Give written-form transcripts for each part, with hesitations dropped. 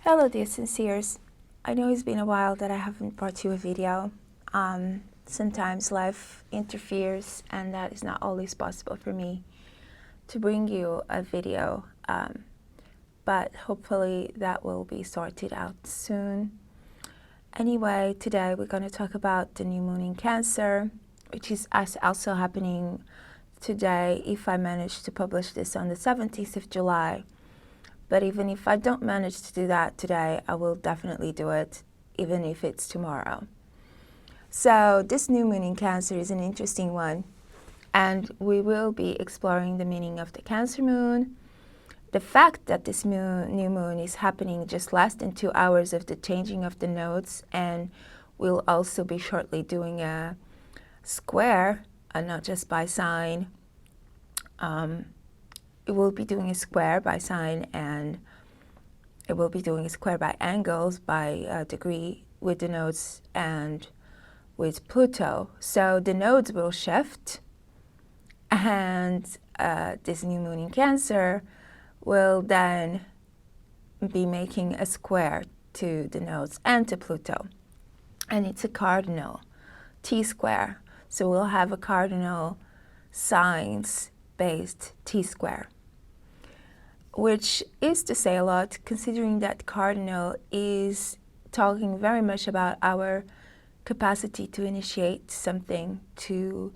Hello dear Sinceres. I know it's been a while that I haven't brought you a video. Sometimes life interferes and that is not always possible for me to bring you a video, but hopefully that will be sorted out soon. Anyway, today we're going to talk about the new moon in Cancer, which is also happening today if I manage to publish this on the 17th of July. But even if I don't manage to do that today, I will definitely do it, even if it's tomorrow. So this new moon in Cancer is an interesting one, and we will be exploring the meaning of the Cancer moon, the fact that this new moon is happening just less than 2 hours of the changing of the nodes, and we'll also be shortly doing a square, not just by sign. It will be doing a square by sign, and it will be doing a square by angles, by degree, with the nodes and with Pluto. So the nodes will shift, and this new moon in Cancer will then be making a square to the nodes and to Pluto. And it's a cardinal, T-square. So we'll have a cardinal signs-based T-square, which is to say a lot, considering that cardinal is talking very much about our capacity to initiate something, to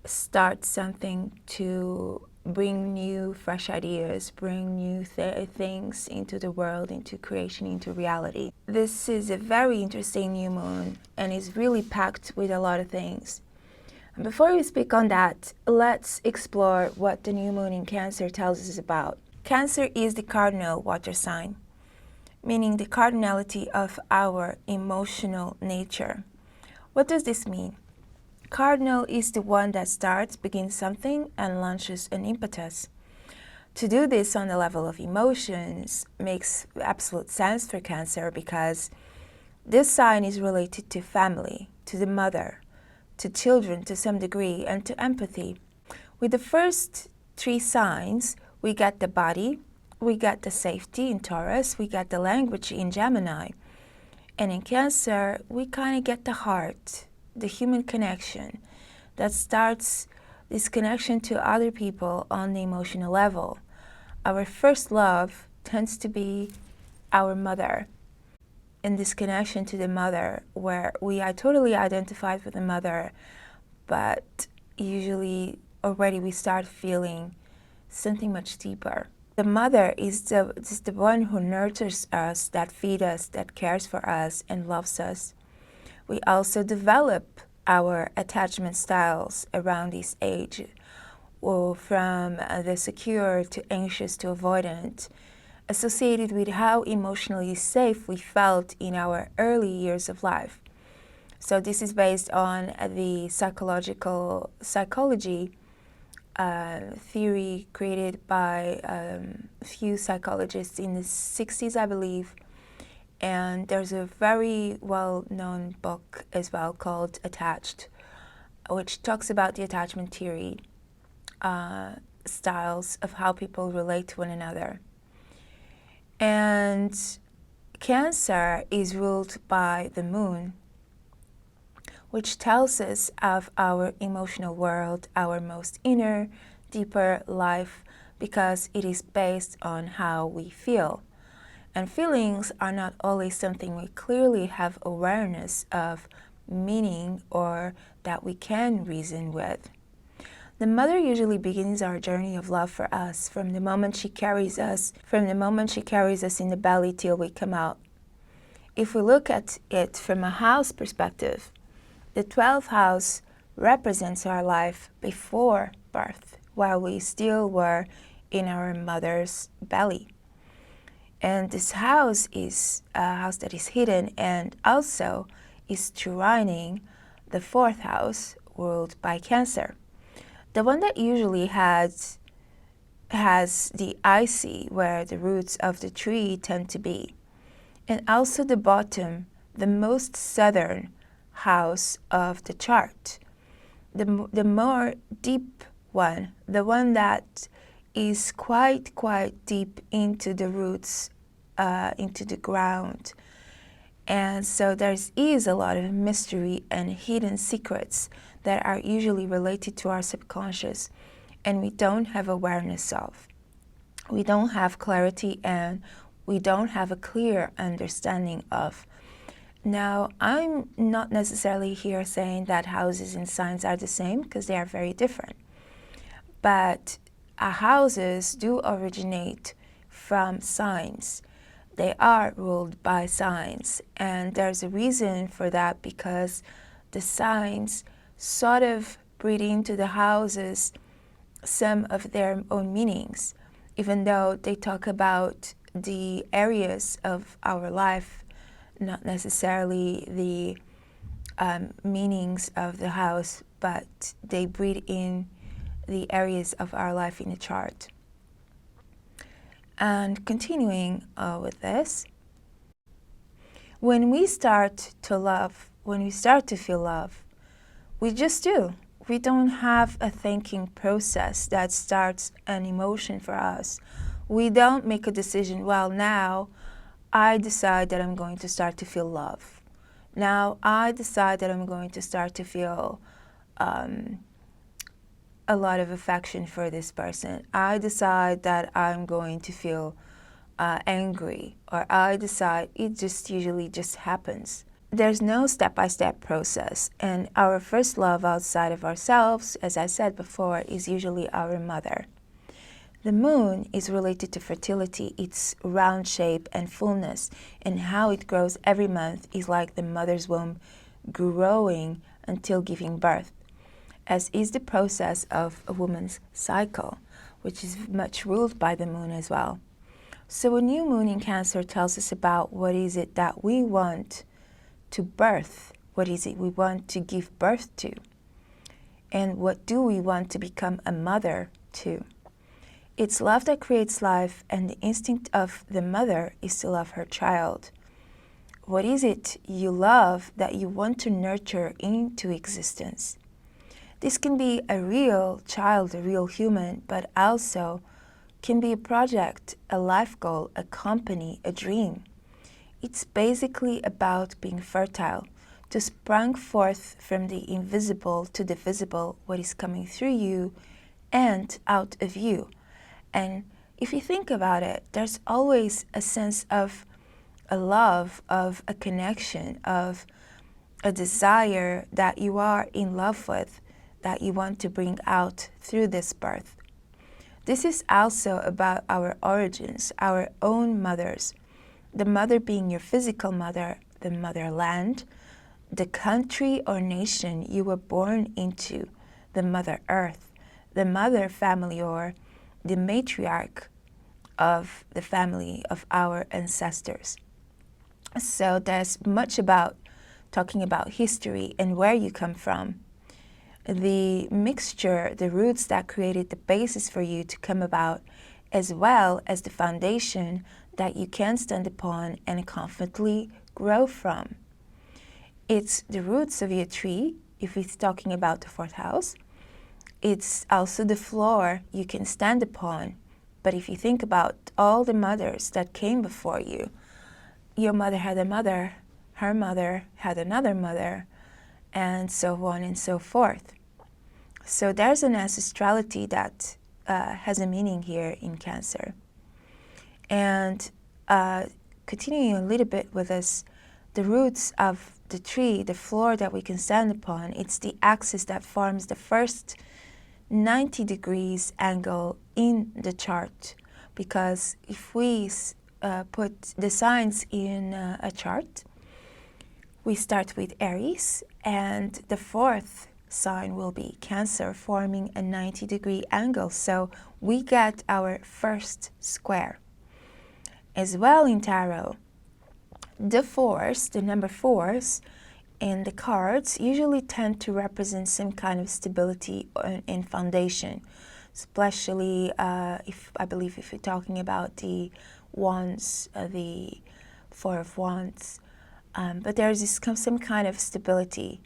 start something, to bring new, fresh ideas, bring new things into the world, into creation, into reality. This is a very interesting new moon and is really packed with a lot of things. And before we speak on that, let's explore what the new moon in Cancer tells us about. Cancer is the cardinal water sign, meaning the cardinality of our emotional nature. What does this mean? Cardinal is the one that starts, begins something, and launches an impetus. To do this on the level of emotions makes absolute sense for Cancer, because this sign is related to family, to the mother, to children to some degree, and to empathy. With the first 3 signs, we get the body, we get the safety in Taurus, we get the language in Gemini. And in Cancer, we kind of get the heart, the human connection that starts this connection to other people on the emotional level. Our first love tends to be our mother. In this connection to the mother, where we are totally identified with the mother, but usually already we start feeling something much deeper. The mother is the one who nurtures us, that feeds us, that cares for us and loves us. We also develop our attachment styles around this age, from the secure to anxious to avoidant, associated with how emotionally safe we felt in our early years of life. So this is based on the psychology theory created by a few psychologists in the 60s, I believe. And there's a very well-known book as well called Attached, which talks about the attachment theory styles of how people relate to one another. And Cancer is ruled by the moon, which tells us of our emotional world, our most inner, deeper life, because it is based on how we feel. And feelings are not always something we clearly have awareness of meaning or that we can reason with. The mother usually begins our journey of love for us from the moment she carries us, in the belly till we come out. If we look at it from a house perspective, the 12th house represents our life before birth, while we still were in our mother's belly. And this house is a house that is hidden and also is trining the 4th house, ruled by Cancer. The one that usually has the IC, where the roots of the tree tend to be. And also the bottom, the most southern house of the chart. The more deep one, the one that is quite deep into the roots into the ground. And so there is a lot of mystery and hidden secrets that are usually related to our subconscious, and we don't have awareness of. We don't have clarity, and we don't have a clear understanding of. Now, I'm not necessarily here saying that houses and signs are the same, because they are very different. But our houses do originate from signs. They are ruled by signs, and there's a reason for that, because the signs sort of breed into the houses some of their own meanings, even though they talk about the areas of our life, not necessarily the meanings of the house, but they breed in the areas of our life in the chart. And continuing with this, when we start to love, when we start to feel love, we just do. We don't have a thinking process that starts an emotion for us. We don't make a decision, well, now I decide that I'm going to start to feel love. Now I decide that I'm going to start to feel a lot of affection for this person. I decide that I'm going to feel angry, or I decide, it just usually just happens. There's no step-by-step process, and our first love outside of ourselves, as I said before, is usually our mother. The moon is related to fertility, its round shape and fullness, and how it grows every month is like the mother's womb growing until giving birth, as is the process of a woman's cycle, which is much ruled by the moon as well. So a new moon in Cancer tells us about what is it that we want to birth, what is it we want to give birth to, and what do we want to become a mother to. It's love that creates life, and the instinct of the mother is to love her child. What is it you love that you want to nurture into existence? This can be a real child, a real human, but also can be a project, a life goal, a company, a dream. It's basically about being fertile, to spring forth from the invisible to the visible, what is coming through you and out of you. And if you think about it, there's always a sense of a love, of a connection, of a desire that you are in love with, that you want to bring out through this birth. This is also about our origins, our own mothers. The mother being your physical mother, the motherland, the country or nation you were born into, the Mother Earth, the mother family, or the matriarch of the family of our ancestors. So there's much about talking about history and where you come from. The mixture, the roots that created the basis for you to come about, as well as the foundation that you can stand upon and confidently grow from. It's the roots of your tree, if it's talking about the fourth house. It's also the floor you can stand upon. But if you think about all the mothers that came before you, your mother had a mother, her mother had another mother, and so on and so forth. So there's an ancestrality that has a meaning here in Cancer. And continuing a little bit with this, the roots of the tree, the floor that we can stand upon, it's the axis that forms the first 90 degrees angle in the chart. Because if we put the signs in a chart, we start with Aries, and the fourth sign will be Cancer, forming a 90-degree angle. So we get our first square. As well in tarot, the fours, the number fours, in the cards usually tend to represent some kind of stability in foundation, especially if you're talking about the wands, the Four of Wands. But there's some kind of stability.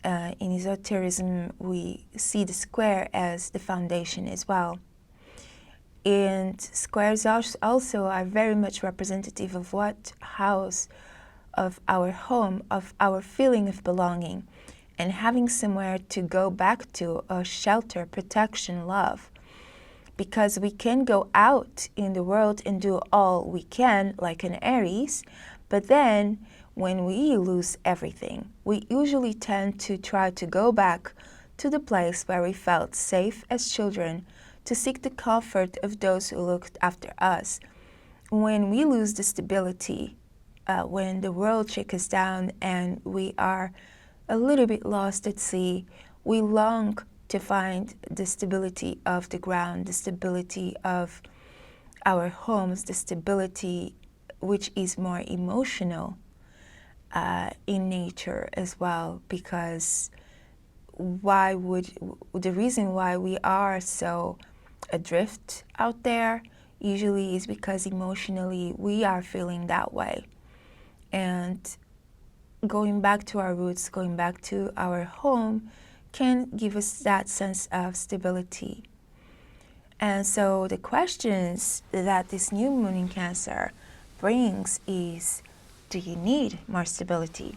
In esotericism, we see the square as the foundation as well. And squares also are very much representative of what house of our home, of our feeling of belonging, and having somewhere to go back to, a shelter, protection, love. Because we can go out in the world and do all we can, like an Aries, but then when we lose everything, we usually tend to try to go back to the place where we felt safe as children, to seek the comfort of those who looked after us. When we lose the stability, when the world shakes us down and we are a little bit lost at sea, we long to find the stability of the ground, the stability of our homes, the stability which is more emotional in nature as well, because the reason why we are so adrift out there usually is because emotionally we are feeling that way. And going back to our roots, going back to our home can give us that sense of stability. And so the questions that this new moon in Cancer brings is, do you need more stability?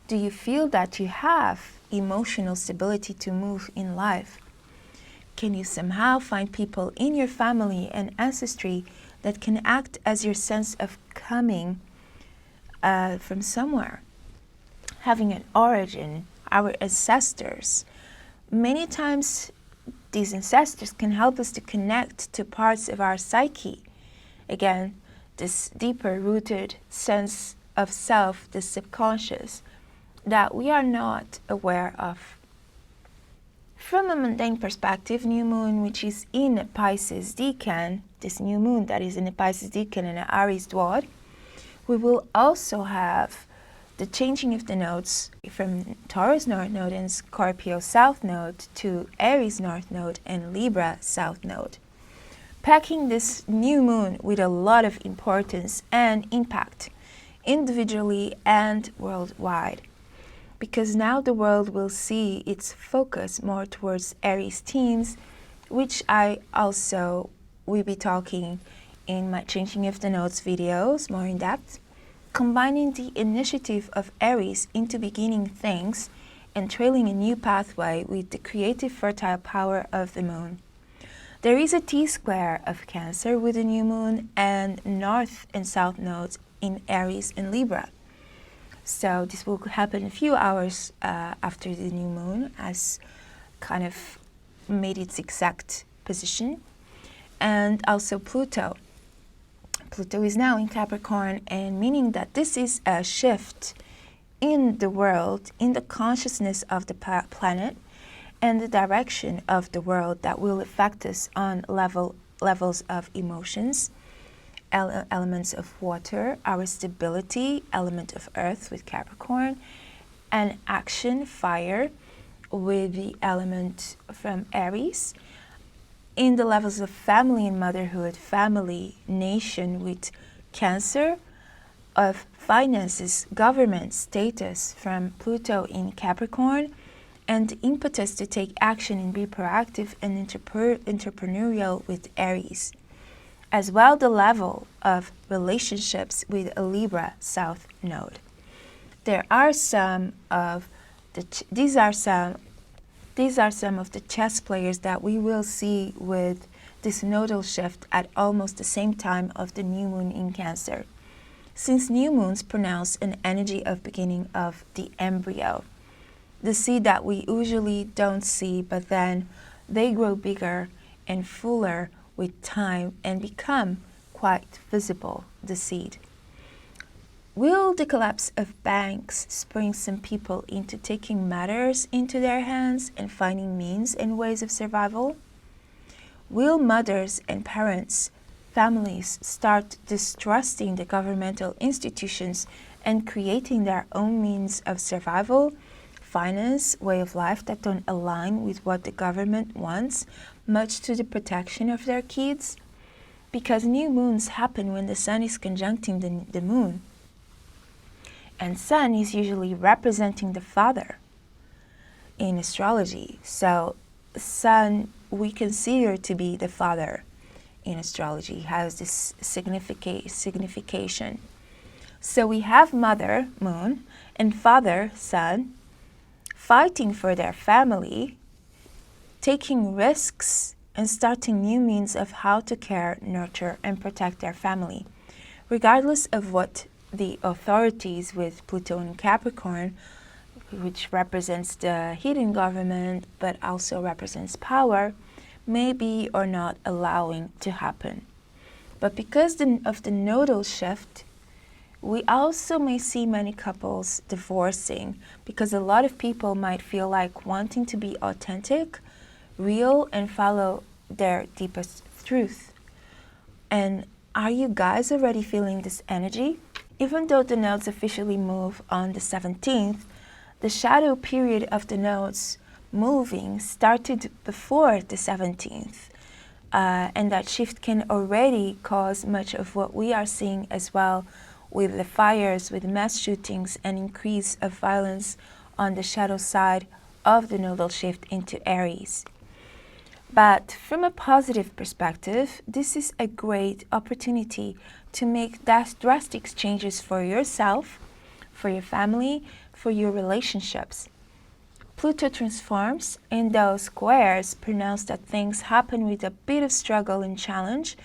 Do you feel that you have emotional stability to move in life? Can you somehow find people in your family and ancestry that can act as your sense of coming from somewhere? Having an origin, our ancestors. Many times these ancestors can help us to connect to parts of our psyche. Again, this deeper rooted sense of self, the subconscious, that we are not aware of. From a mundane perspective, new moon, which is in a Pisces decan, this new moon that is in a Pisces decan and an Aries dwad, we will also have the changing of the nodes from Taurus North Node and Scorpio South Node to Aries North Node and Libra South Node, packing this new moon with a lot of importance and impact, individually and worldwide. Because now the world will see its focus more towards Aries themes, which I also will be talking in my Changing of the Nodes videos more in depth, combining the initiative of Aries into beginning things and trailing a new pathway with the creative fertile power of the moon. There is a T-square of Cancer with the new moon and North and South nodes in Aries and Libra. So this will happen a few hours after the new moon, as kind of made its exact position. And also Pluto. Pluto is now in Capricorn, and meaning that this is a shift in the world, in the consciousness of the planet, and the direction of the world that will affect us on levels of emotions, elements of water, our stability, element of earth with Capricorn, and action, fire, with the element from Aries, in the levels of family and motherhood, family, nation with Cancer, of finances, government, status from Pluto in Capricorn, and the impetus to take action and be proactive and entrepreneurial with Aries. As well, the level of relationships with a Libra South Node. There are some of the these are some of the chess players that we will see with this nodal shift at almost the same time of the new moon in Cancer. Since new moons pronounce an energy of beginning of the embryo, the seed that we usually don't see, but then they grow bigger and fuller with time and become quite visible, the seed. Will the collapse of banks spring some people into taking matters into their hands and finding means and ways of survival? Will mothers and parents, families start distrusting the governmental institutions and creating their own means of survival, finance, way of life that don't align with what the government wants, much to the protection of their kids? Because new moons happen when the sun is conjuncting the moon. And sun is usually representing the father in astrology. So sun we consider to be the father in astrology, has this signification. So we have Mother, Moon, and Father, Sun, fighting for their family, taking risks, and starting new means of how to care, nurture, and protect their family. Regardless of what the authorities with Pluto in Capricorn, which represents the hidden government but also represents power, may be or not allowing to happen. But because of the nodal shift, we also may see many couples divorcing, because a lot of people might feel like wanting to be authentic, real, and follow their deepest truth. And are you guys already feeling this energy? Even though the nodes officially move on the 17th, the shadow period of the nodes moving started before the 17th. And that shift can already cause much of what we are seeing as well, with the fires, with mass shootings, and increase of violence on the shadow side of the nodal shift into Aries. But from a positive perspective, this is a great opportunity to make drastic changes for yourself, for your family, for your relationships. Pluto transforms, and those squares pronounce that things happen with a bit of struggle and challenge.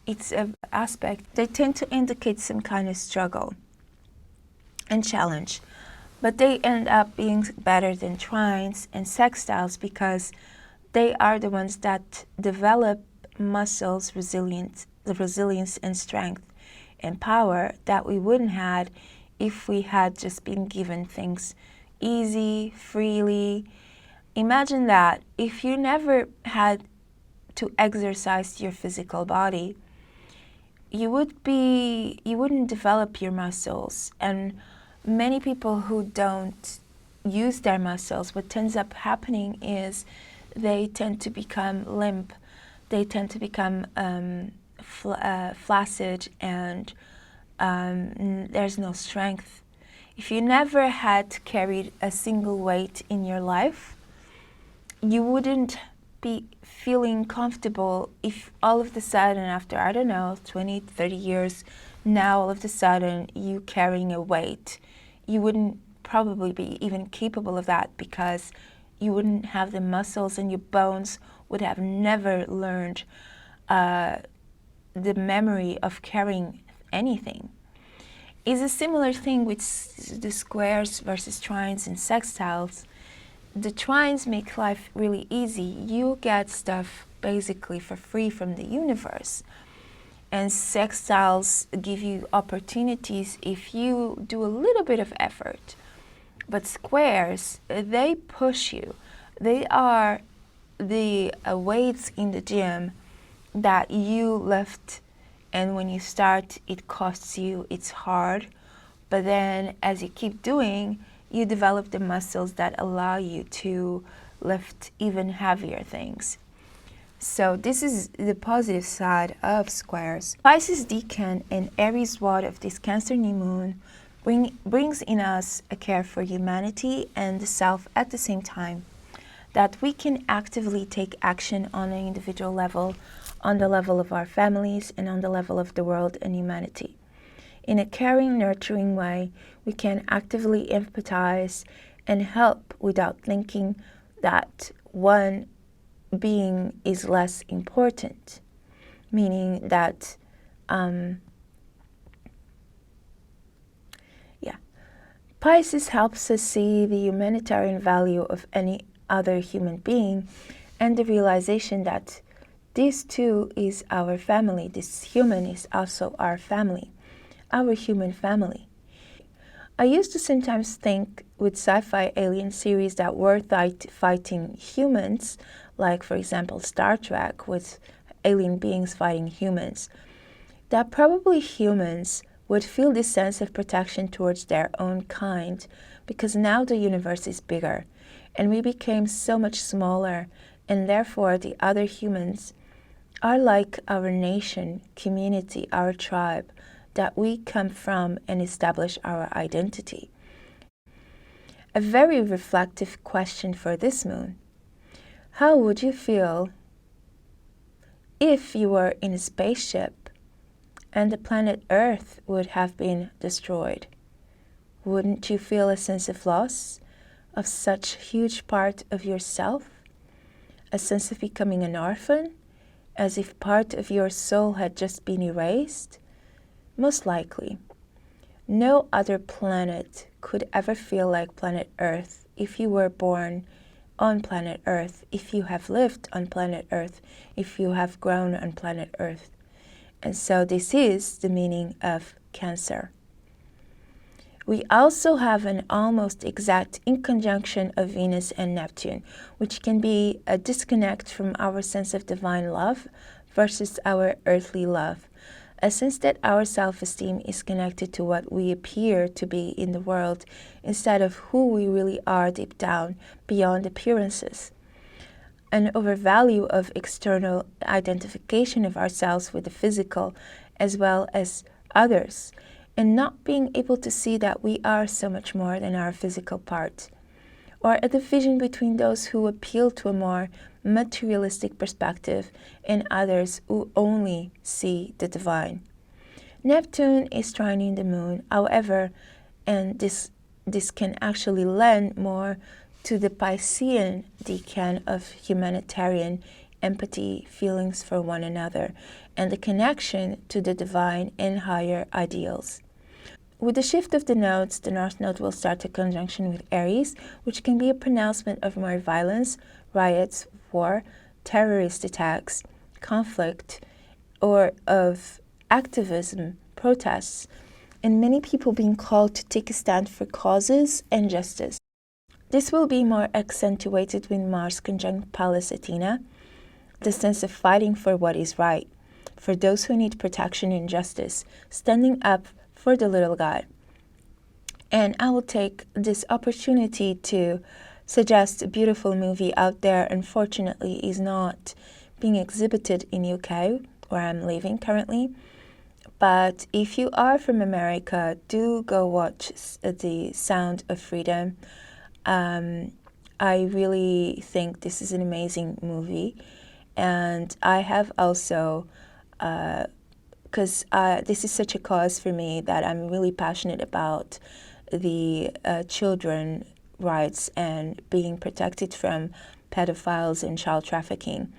It's an aspect, they tend to indicate some kind of struggle and challenge, but they end up being better than trines and sextiles because they are the ones that develop muscles, resilience and strength and power that we wouldn't have if we had just been given things easy, freely. Imagine that if you never had to exercise your physical body, you wouldn't develop your muscles. And many people who don't use their muscles, what tends up happening is they tend to become limp, they tend to become flaccid, and there's no strength. If you never had carried a single weight in your life, you wouldn't be feeling comfortable if all of a sudden, after, I don't know, 20, 30 years, now all of a sudden you carrying a weight. You wouldn't probably be even capable of that because you wouldn't have the muscles, and your bones would have never learned the memory of carrying anything. It's a similar thing with the squares versus trines and sextiles. The trines make life really easy. You get stuff basically for free from the universe. And sextiles give you opportunities if you do a little bit of effort. But squares, they push you. They are the weights in the gym that you lift, and when you start, it costs you, it's hard. But then as you keep doing, you develop the muscles that allow you to lift even heavier things. So this is the positive side of squares. Pisces decan and Aries watt of this Cancer new moon brings in us a care for humanity and the self at the same time, that we can actively take action on an individual level, on the level of our families, and on the level of the world and humanity. In a caring, nurturing way, we can actively empathize and help without thinking that one being is less important, meaning that, Pisces helps us see the humanitarian value of any other human being and the realization that this too is our family. This human is also our family, our human family. I used to sometimes think with sci-fi alien series that were fighting humans, like for example Star Trek with alien beings fighting humans, that probably humans would feel this sense of protection towards their own kind, because now the universe is bigger and we became so much smaller, and therefore the other humans are like our nation, community, our tribe that we come from and establish our identity. A very reflective question for this moon. How would you feel if you were in a spaceship and the planet Earth would have been destroyed, wouldn't you feel a sense of loss of such a huge part of yourself? A sense of becoming an orphan, as if part of your soul had just been erased? Most likely. No other planet could ever feel like planet Earth if you were born on planet Earth, if you have lived on planet Earth, if you have grown on planet Earth. And so this is the meaning of Cancer. We also have an almost exact inconjunction of Venus and Neptune, which can be a disconnect from our sense of divine love versus our earthly love. A sense that our self-esteem is connected to what we appear to be in the world instead of who we really are deep down, beyond appearances. An overvalue of external identification of ourselves with the physical as well as others, and not being able to see that we are so much more than our physical part. Or a division between those who appeal to a more materialistic perspective and others who only see the divine. Neptune is trining the moon, however, and this can actually lend more to the Piscean decan of humanitarian empathy, feelings for one another, and the connection to the divine and higher ideals. With the shift of the nodes, the North Node will start a conjunction with Aries, which can be a pronouncement of more violence, riots, war, terrorist attacks, conflict, or of activism, protests, and many people being called to take a stand for causes and justice. This will be more accentuated with Mars conjunct Pallas Athena, the sense of fighting for what is right, for those who need protection and justice, standing up for the little guy. And I will take this opportunity to suggest a beautiful movie out there. Unfortunately, is not being exhibited in UK, where I'm living currently. But if you are from America, do go watch The Sound of Freedom. I really think this is an amazing movie. And I have also because this is such a cause for me that I'm really passionate about the children rights and being protected from pedophiles and child trafficking.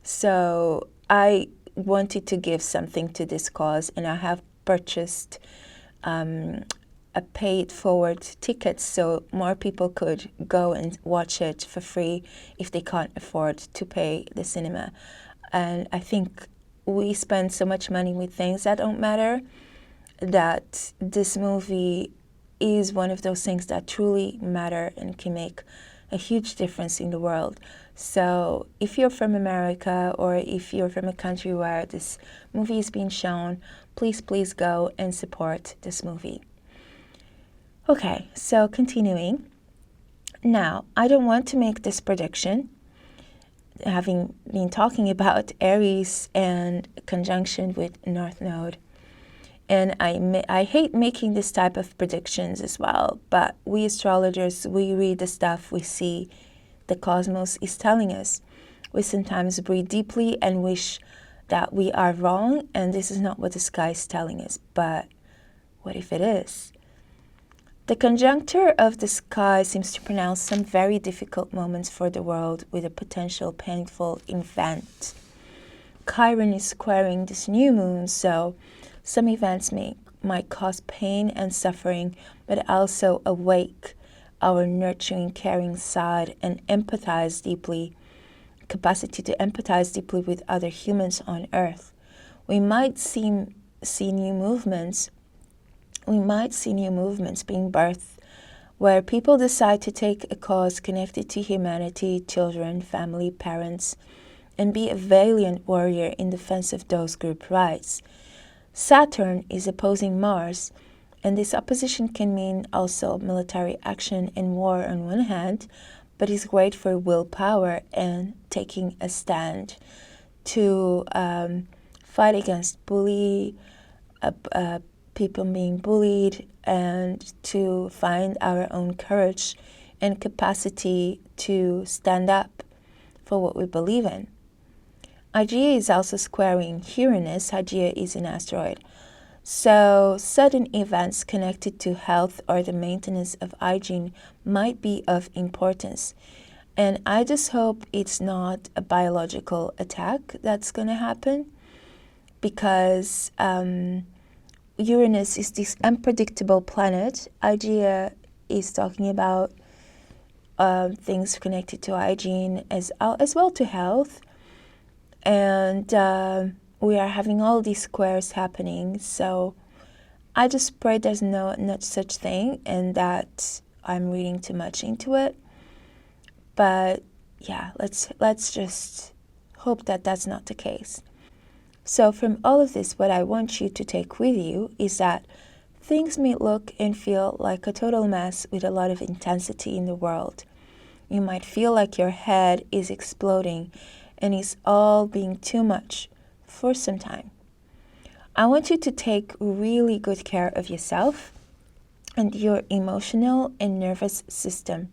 So I wanted to give something to this cause, and I have purchased a paid forward ticket so more people could go and watch it for free if they can't afford to pay the cinema. And I think we spend so much money with things that don't matter, that this movie is one of those things that truly matter and can make a huge difference in the world. So if you're from America, or if you're from a country where this movie is being shown, please go and support this movie. Okay, so continuing. Now, I don't want to make this prediction, having been talking about Aries and conjunction with North Node. And I hate making this type of predictions as well, but we astrologers, we read the stuff we see the cosmos is telling us. We sometimes breathe deeply and wish that we are wrong and this is not what the sky is telling us, but what if it is? The conjuncture of the sky seems to pronounce some very difficult moments for the world with a potential painful event. Chiron is squaring this new moon, so some events might cause pain and suffering, but also awake our nurturing, caring side and empathize deeply, capacity to empathize deeply with other humans on Earth. We might see new movements. We might see new movements being birthed, where people decide to take a cause connected to humanity, children, family, parents, and be a valiant warrior in defense of those group rights. Saturn is opposing Mars, and this opposition can mean also military action and war on one hand, but is great for willpower and taking a stand to fight against people being bullied, and to find our own courage and capacity to stand up for what we believe in. Hygeia is also squaring Uranus. Hygeia is an asteroid. So sudden events connected to health or the maintenance of hygiene might be of importance. And I just hope it's not a biological attack that's going to happen, because Uranus is this unpredictable planet. Hygeia is talking about things connected to hygiene as well to health. And we are having all these squares happening. So I just pray there's not such thing and that I'm reading too much into it. But yeah, let's just hope that that's not the case. So from all of this, what I want you to take with you is that things may look and feel like a total mess with a lot of intensity in the world. You might feel like your head is exploding and it's all being too much for some time. I want you to take really good care of yourself and your emotional and nervous system.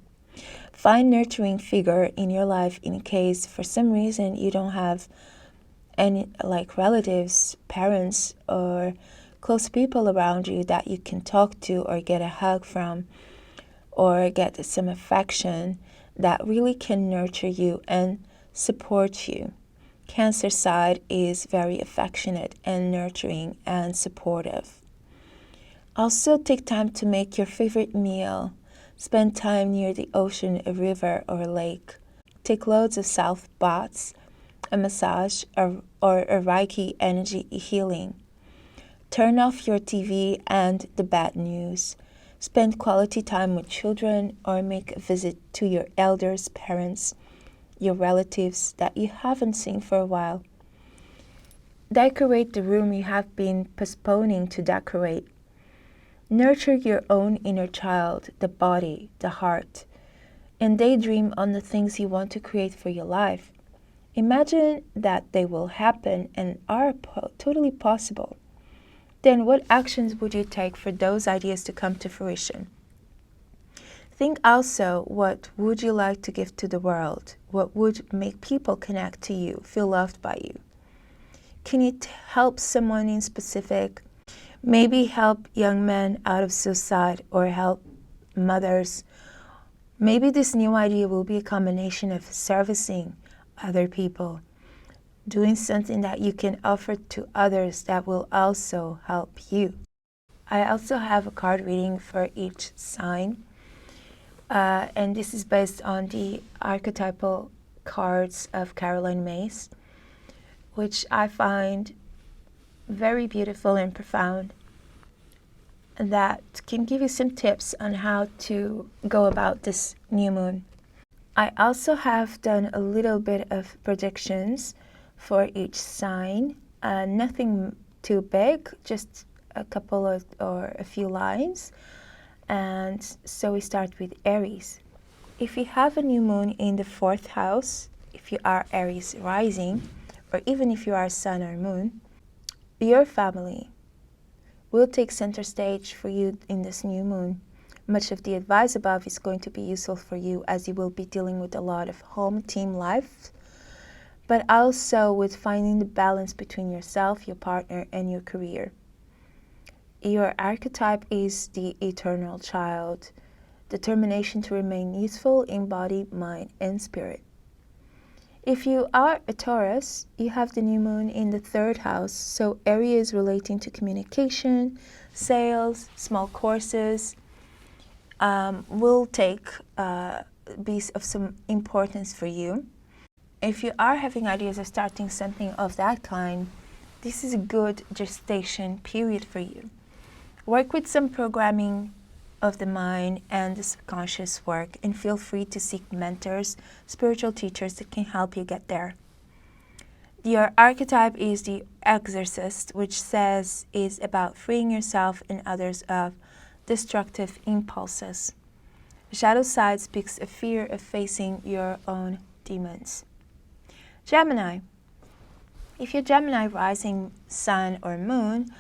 Find nurturing figure in your life in case for some reason you don't have any relatives, parents, or close people around you that you can talk to or get a hug from or get some affection that really can nurture you and support you. Cancer side is very affectionate and nurturing and supportive. Also take time to make your favorite meal. Spend time near the ocean, a river, or a lake. Take loads of self baths, a massage, or a Reiki energy healing. Turn off your TV and the bad news. Spend quality time with children or make a visit to your elders, parents, your relatives that you haven't seen for a while. Decorate the room you have been postponing to decorate. Nurture your own inner child, the body, the heart, and daydream on the things you want to create for your life. Imagine that they will happen and are totally possible. Then what actions would you take for those ideas to come to fruition? Think also, what would you like to give to the world? What would make people connect to you, feel loved by you? Can you help someone in specific? Maybe help young men out of suicide or help mothers. Maybe this new idea will be a combination of servicing other people, doing something that you can offer to others that will also help you. I also have a card reading for each sign, and this is based on the archetypal cards of Caroline Myss, which I find very beautiful and profound, that can give you some tips on how to go about this new moon. I also have done a little bit of predictions for each sign, nothing too big, just a couple of, or a few lines. And so we start with Aries. If you have a new moon in the 4th house, if you are Aries rising, or even if you are sun or moon, your family will take center stage for you in this new moon. Much of the advice above is going to be useful for you, as you will be dealing with a lot of home team life, but also with finding the balance between yourself, your partner, and your career. Your archetype is the eternal child, determination to remain useful in body, mind, and spirit. If you are a Taurus, you have the new moon in the 3rd house, so areas relating to communication, sales, small courses will be of some importance for you. If you are having ideas of starting something of that kind, this is a good gestation period for you. Work with some programming of the mind and the subconscious work, and feel free to seek mentors, spiritual teachers that can help you get there. Your archetype is the EXORCIST, which is about freeing yourself and others of destructive impulses. Shadow side speaks of fear of facing your own demons. Gemini. If you're Gemini rising, sun, or moon,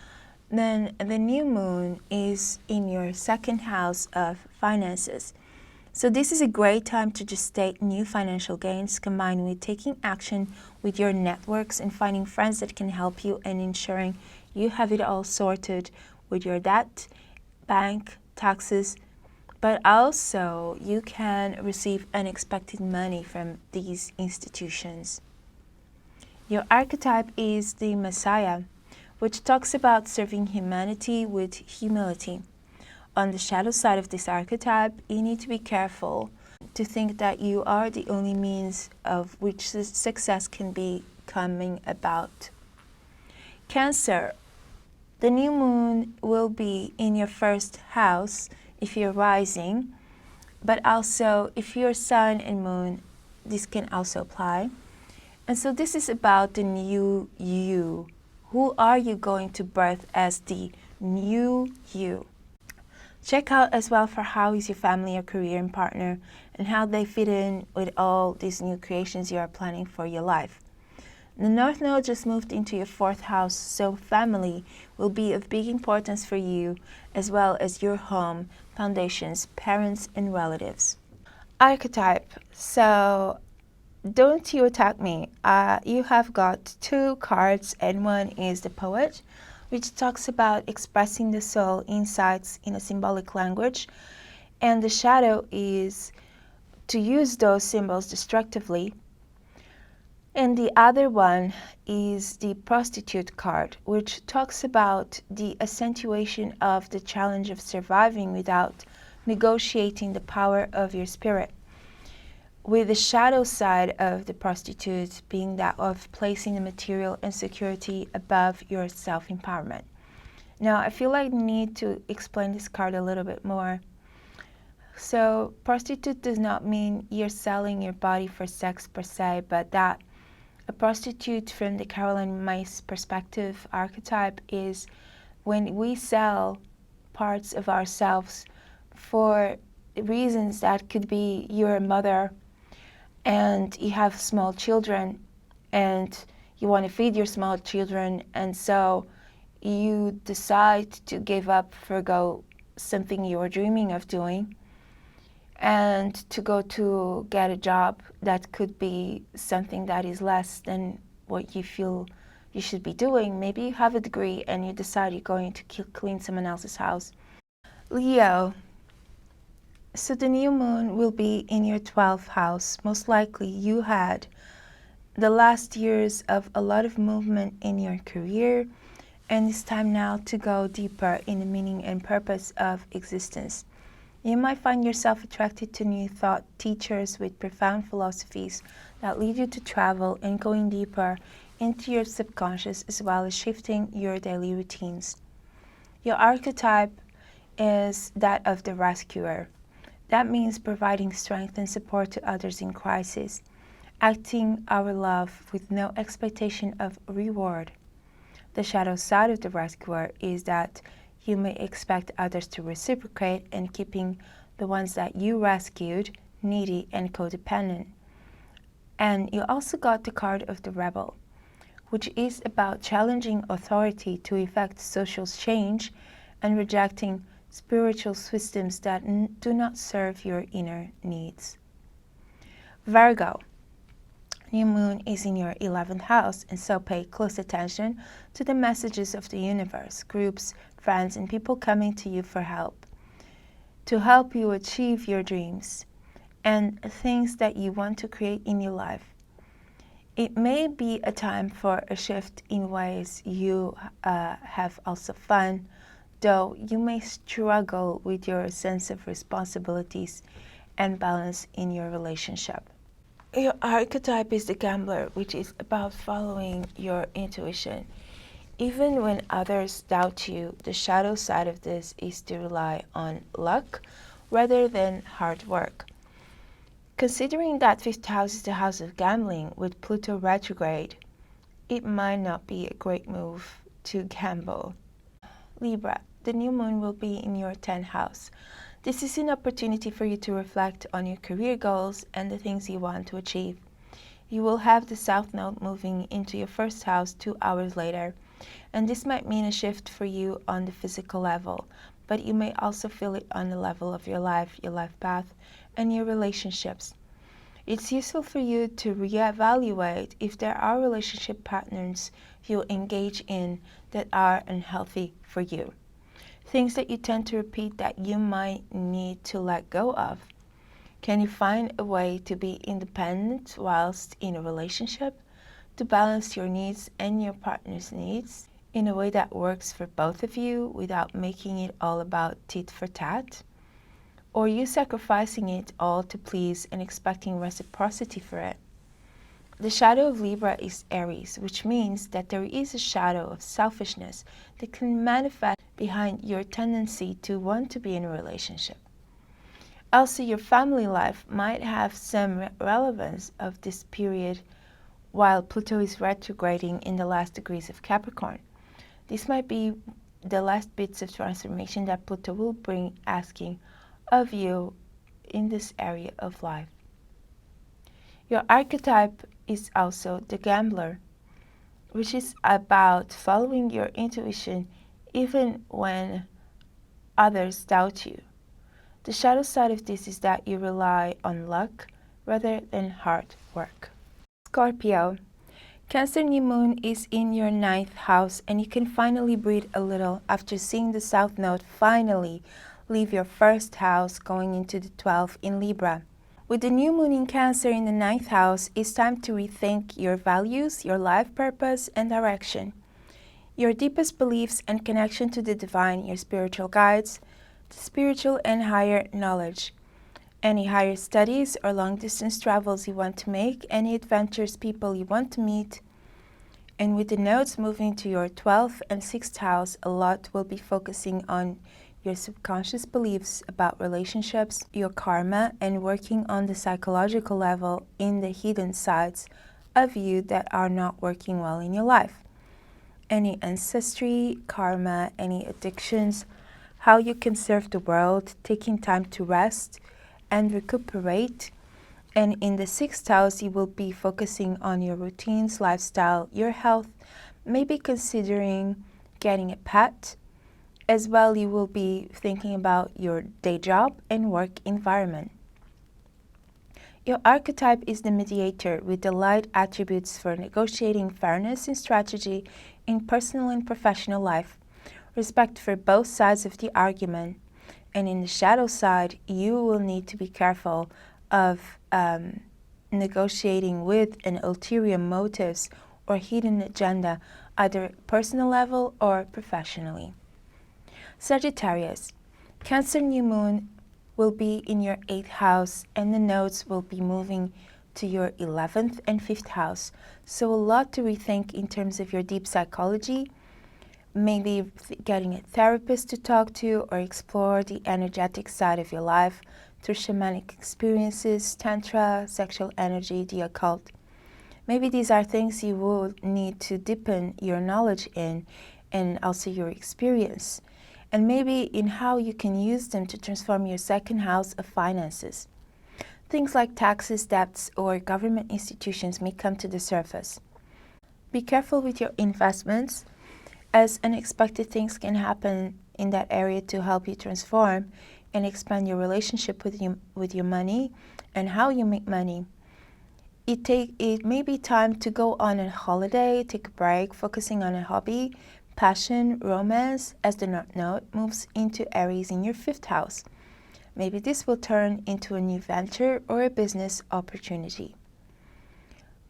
then the new moon is in your 2nd house of finances. So this is a great time to gestate new financial gains combined with taking action with your networks and finding friends that can help you and ensuring you have it all sorted with your debt, bank, taxes, but also you can receive unexpected money from these institutions. Your archetype is the Messiah, which talks about serving humanity with humility. On the shadow side of this archetype, you need to be careful to think that you are the only means of which success can be coming about. Cancer, the new moon will be in your first house if you're rising, but also if you're sun and moon, this can also apply. And so this is about the new you. Who are you going to birth as the new you? Check out as well for how is your family or career and partner and how they fit in with all these new creations you are planning for your life. The North Node just moved into your fourth house, so family will be of big importance for you, as well as your home, foundations, parents, and relatives. Archetype. So don't you attack me. You have got two cards, and one is the Poet, which talks about expressing the soul insights in a symbolic language, and the Shadow is to use those symbols destructively. And the other one is the Prostitute card, which talks about the accentuation of the challenge of surviving without negotiating the power of your spirit, with the shadow side of the Prostitute being that of placing the material and security above your self-empowerment. Now, I feel like I need to explain this card a little bit more. So, prostitute does not mean you're selling your body for sex per se, but that a prostitute from the Caroline Myss perspective archetype is when we sell parts of ourselves for reasons that could be you're a mother and you have small children and you want to feed your small children, and so you decide to give up, forgo something you were dreaming of doing, and to go to get a job that could be something that is less than what you feel you should be doing. Maybe you have a degree and you decide you're going to clean someone else's house. Leo. So the new moon will be in your 12th house. Most likely you had the last years of a lot of movement in your career, and it's time now to go deeper in the meaning and purpose of existence. You might find yourself attracted to new thought teachers with profound philosophies that lead you to travel and going deeper into your subconscious, as well as shifting your daily routines. Your archetype is that of the rescuer. That means providing strength and support to others in crisis, acting our love with no expectation of reward. The shadow side of the rescuer is that you may expect others to reciprocate and keeping the ones that you rescued needy and codependent. And you also got the card of the rebel, which is about challenging authority to effect social change and rejecting spiritual systems that do not serve your inner needs. Virgo. New moon is in your 11th house, and so pay close attention to the messages of the universe, groups, friends, and people coming to you for help, to help you achieve your dreams and things that you want to create in your life. It may be a time for a shift in ways you have also fun, though you may struggle with your sense of responsibilities and balance in your relationship. Your archetype is the gambler, which is about following your intuition. Even when others doubt you, the shadow side of this is to rely on luck rather than hard work. Considering that 5th house is the house of gambling with Pluto retrograde, it might not be a great move to gamble. Libra, the new moon will be in your 10th house. This is an opportunity for you to reflect on your career goals and the things you want to achieve. You will have the South Node moving into your first house 2 hours later, and this might mean a shift for you on the physical level, but you may also feel it on the level of your life path, and your relationships. It's useful for you to reevaluate if there are relationship patterns you engage in that are unhealthy for you. Things that you tend to repeat that you might need to let go of. Can you find a way to be independent whilst in a relationship, to balance your needs and your partner's needs in a way that works for both of you without making it all about tit for tat? Or you sacrificing it all to please and expecting reciprocity for it? The shadow of Libra is Aries, which means that there is a shadow of selfishness that can manifest behind your tendency to want to be in a relationship. Also, your family life might have some relevance of this period while Pluto is retrograding in the last degrees of Capricorn. This might be the last bits of transformation that Pluto will bring, asking of you in this area of life. Your archetype is also the gambler, which is about following your intuition even when others doubt you. The shadow side of this is that you rely on luck rather than hard work. Scorpio. Cancer new moon is in your 9th house, and you can finally breathe a little after seeing the South Node finally leave your 1st house going into the 12th in Libra. With the new moon in Cancer in the 9th house, it's time to rethink your values, your life purpose, and direction. Your deepest beliefs and connection to the divine, your spiritual guides, the spiritual and higher knowledge. Any higher studies or long-distance travels you want to make, any adventures, people you want to meet. And with the nodes moving to your 12th and 6th house, a lot will be focusing on your subconscious beliefs about relationships, your karma, and working on the psychological level in the hidden sides of you that are not working well in your life. Any ancestry, karma, any addictions, how you can serve the world, taking time to rest and recuperate. And in the 6th house, you will be focusing on your routines, lifestyle, your health, maybe considering getting a pet. As well, you will be thinking about your day job and work environment. Your archetype is the mediator with the light attributes for negotiating fairness and strategy in personal and professional life, respect for both sides of the argument. And in the shadow side, you will need to be careful of negotiating with an ulterior motives or hidden agenda, either personal level or professionally. Sagittarius. Cancer new moon will be in your 8th house, and the nodes will be moving to your 11th and 5th house. So a lot to rethink in terms of your deep psychology, maybe getting a therapist to talk to or explore the energetic side of your life through shamanic experiences, tantra, sexual energy, the occult. Maybe these are things you will need to deepen your knowledge in and also your experience, and maybe in how you can use them to transform your 2nd house of finances. Things like taxes, debts, or government institutions may come to the surface. Be careful with your investments, as unexpected things can happen in that area to help you transform and expand your relationship with your money and how you make money. It may be time to go on a holiday, take a break, focusing on a hobby, passion, romance, as the North Node moves into Aries in your 5th house. Maybe this will turn into a new venture or a business opportunity.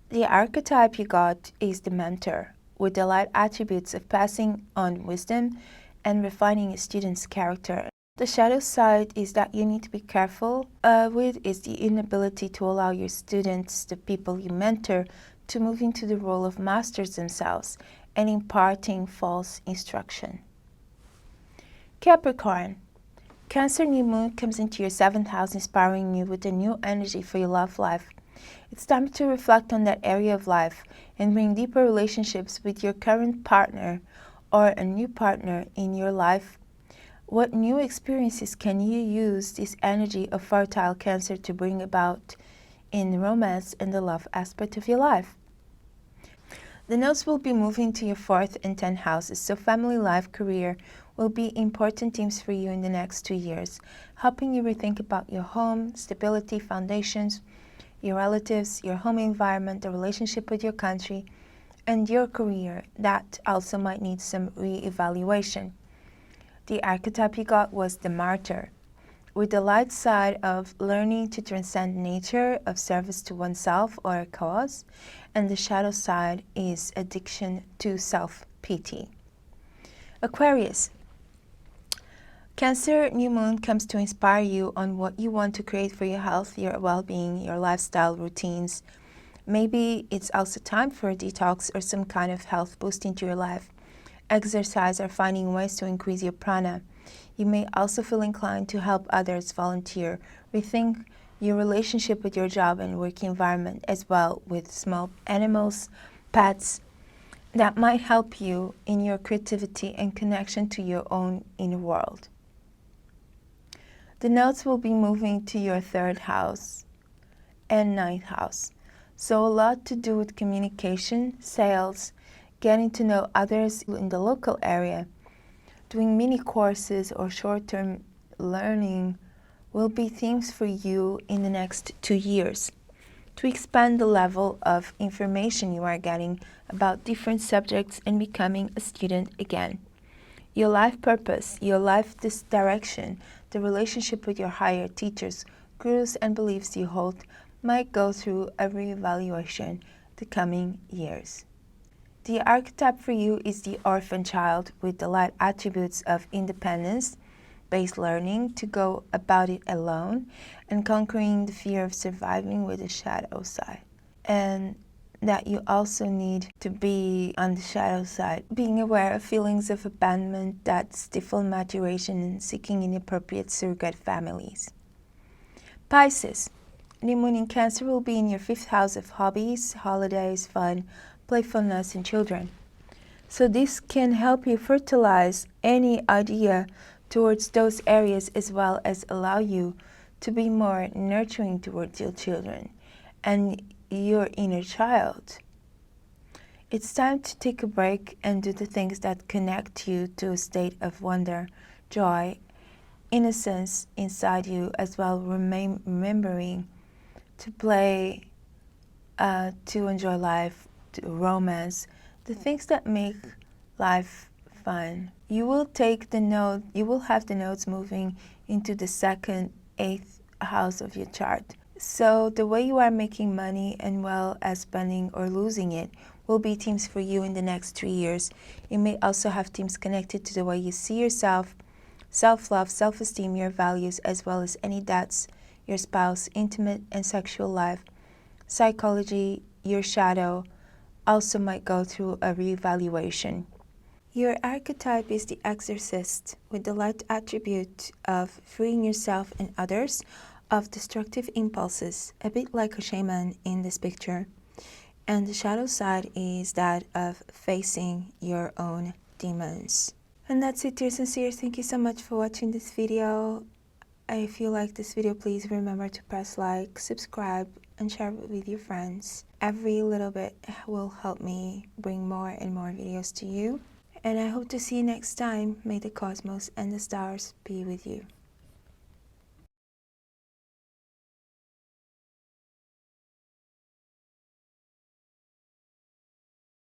The archetype you got is the mentor, with the light attributes of passing on wisdom and refining a student's character. The shadow side is that you need to be careful with is the inability to allow your students, the people you mentor, to move into the role of masters themselves and imparting false instruction. Capricorn. Cancer new moon comes into your 7th house, inspiring you with a new energy for your love life. It's time to reflect on that area of life and bring deeper relationships with your current partner or a new partner in your life. What new experiences can you use this energy of fertile Cancer to bring about in romance and the love aspect of your life? The nodes will be moving to your 4th and 10th houses, so family life, career will be important themes for you in the next 2 years, helping you rethink about your home, stability, foundations, your relatives, your home environment, the relationship with your country, and your career. That also might need some re-evaluation. The archetype you got was the martyr, with the light side of learning to transcend nature of service to oneself or a cause, and the shadow side is addiction to self-pity. Aquarius. Cancer new moon comes to inspire you on what you want to create for your health, your well-being, your lifestyle routines. Maybe it's also time for a detox or some kind of health boost into your life. Exercise or finding ways to increase your prana. You may also feel inclined to help others, volunteer, rethink your relationship with your job and work environment, as well with small animals, pets, that might help you in your creativity and connection to your own inner world. The nodes will be moving to your 3rd house and 9th house, so a lot to do with communication, sales, getting to know others in the local area. Doing mini courses or short-term learning will be themes for you in the next 2 years to expand the level of information you are getting about different subjects and becoming a student again. Your life purpose, your life direction, the relationship with your higher teachers, gurus, and beliefs you hold might go through a reevaluation the coming years. The archetype for you is the orphan child with the light attributes of independence, based learning to go about it alone, and conquering the fear of surviving with the shadow side. And that you also need to be on the shadow side, being aware of feelings of abandonment that stifle maturation and seeking inappropriate surrogate families. Pisces. New moon in Cancer will be in your 5th house of hobbies, holidays, fun, playfulness, and children. So this can help you fertilize any idea towards those areas, as well as allow you to be more nurturing towards your children and your inner child. It's time to take a break and do the things that connect you to a state of wonder, joy, innocence inside you, as well remembering to play, to enjoy life, to romance, the things that make life fun. You will have the nodes moving into the 2nd, 8th house of your chart. So the way you are making money and well as spending or losing it will be themes for you in the next 3 years. You may also have themes connected to the way you see yourself, self-love, self-esteem, your values, as well as any debts, your spouse, intimate and sexual life, psychology, your shadow also might go through a reevaluation. Your archetype is the exorcist with the light attribute of freeing yourself and others of destructive impulses, a bit like a shaman in this picture. And the shadow side is that of facing your own demons. And that's it, dear sincere. Thank you so much for watching this video. If you like this video, please remember to press like, subscribe, and share it with your friends. Every little bit will help me bring more and more videos to you. And I hope to see you next time. May the cosmos and the stars be with you.